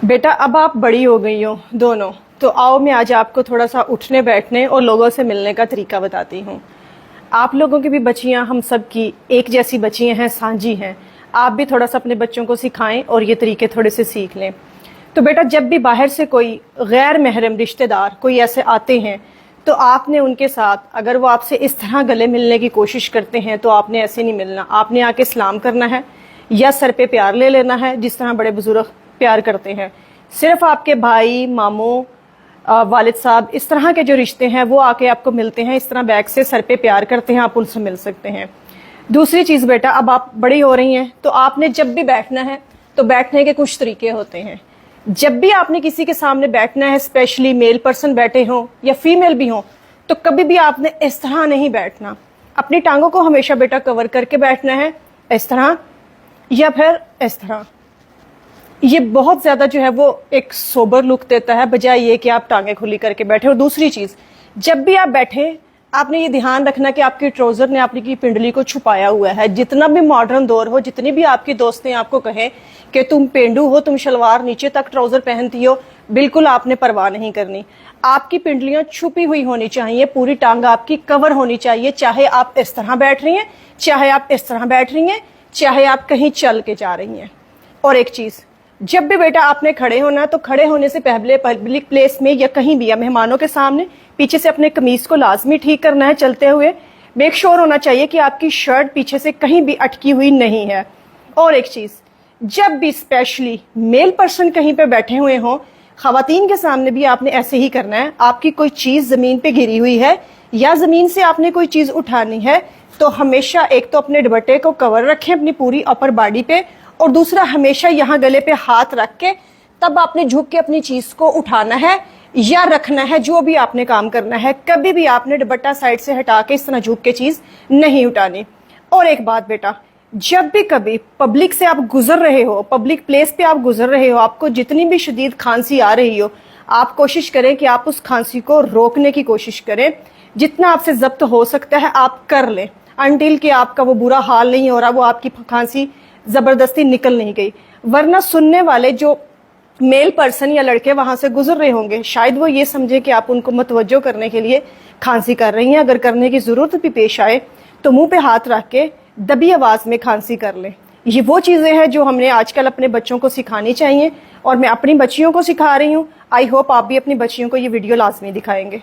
बेटा अब आप बड़ी हो गई हो दोनों, तो आओ मैं आज आपको थोड़ा सा उठने बैठने और लोगों से मिलने का तरीका बताती हूँ। आप लोगों की भी बच्चियाँ हम सब की एक जैसी बच्चियाँ हैं, सांझी हैं। आप भी थोड़ा सा अपने बच्चों को सिखाएं और ये तरीके थोड़े से सीख लें। तो बेटा जब भी बाहर से कोई गैर महरम रिश्तेदार कोई ऐसे आते हैं तो आपने उनके साथ, अगर वो आपसे इस तरह गले मिलने की कोशिश करते हैं तो आपने ऐसे नहीं मिलना। आपने आके सलाम करना है या सर पे प्यार ले लेना है, जिस तरह बड़े बुजुर्ग प्यार करते हैं। सिर्फ आपके भाई, मामू, वालिद साहब, इस तरह के जो रिश्ते हैं वो आके आपको मिलते हैं, इस तरह बैग से सर पे प्यार करते हैं, आप उनसे मिल सकते हैं। दूसरी चीज़ बेटा, अब आप बड़ी हो रही हैं तो आपने जब भी बैठना है तो बैठने के कुछ तरीके होते हैं। जब भी आपने किसी के सामने बैठना है, स्पेशली मेल पर्सन बैठे हों या फीमेल भी हों, तो कभी भी आपने इस तरह नहीं बैठना। अपनी टांगों को हमेशा बेटा कवर करके बैठना है, इस तरह या फिर इस तरह। ये बहुत ज्यादा जो है वो एक सोबर लुक देता है, बजाय ये कि आप टांगे खुली करके बैठे। और दूसरी चीज, जब भी आप बैठे आपने ये ध्यान रखना कि आपकी ट्राउजर ने आपकी पिंडली को छुपाया हुआ है। जितना भी मॉडर्न दौर हो, जितनी भी आपकी दोस्तें आपको कहें कि तुम पेंडू हो, तुम शलवार नीचे तक ट्राउजर पहनती हो, बिल्कुल आपने परवाह नहीं करनी। आपकी पिंडलियां छुपी हुई होनी चाहिए, पूरी टांग आपकी कवर होनी चाहिए, चाहे आप इस तरह बैठ रही हैं, चाहे आप इस तरह बैठ रही हैं, चाहे आप कहीं चल के जा रही हैं। और एक चीज, जब भी बेटा आपने खड़े होना तो खड़े होने से पहले पब्लिक प्लेस में या कहीं भी या मेहमानों के सामने पीछे से अपने कमीज को लाजमी ठीक करना है। चलते हुए मेक श्योर होना चाहिए कि आपकी शर्ट पीछे से कहीं भी अटकी हुई नहीं है। और एक चीज, जब भी स्पेशली मेल पर्सन कहीं पे बैठे हुए हों, खवातीन के सामने भी आपने ऐसे ही करना है। आपकी कोई चीज जमीन पे गिरी हुई है या जमीन से आपने कोई चीज उठानी है तो हमेशा एक तो अपने दुपट्टे को कवर रखें अपनी पूरी अपर बॉडी पे, और दूसरा हमेशा यहाँ गले पे हाथ रख के तब आपने झुक के अपनी चीज को उठाना है या रखना है, जो भी आपने काम करना है। कभी भी आपने दुपट्टा साइड से हटा के इस तरह झुक के चीज नहीं उठानी। और एक बात बेटा, जब भी कभी पब्लिक से आप गुजर रहे हो, पब्लिक प्लेस पे आप गुजर रहे हो, आपको जितनी भी शदीद खांसी आ रही हो, आप कोशिश करें कि आप उस खांसी को रोकने की कोशिश करें। जितना आपसे जब्त हो सकता है आप कर लें, अनटिल कि आपका वो बुरा हाल नहीं हो रहा, वो आपकी खांसी जबरदस्ती निकल नहीं गई। वरना सुनने वाले जो मेल पर्सन या लड़के वहां से गुजर रहे होंगे, शायद वो ये समझे कि आप उनको मतवज्जो करने के लिए खांसी कर रही हैं। अगर करने की जरूरत भी पेश आए तो मुंह पे हाथ रख के दबी आवाज में खांसी कर लें। ये वो चीजें हैं जो हमने आजकल अपने बच्चों को सिखानी चाहिए और मैं अपनी बच्चियों को सिखा रही हूँ। आई होप आप भी अपनी बच्चियों को ये वीडियो लाजमी दिखाएंगे।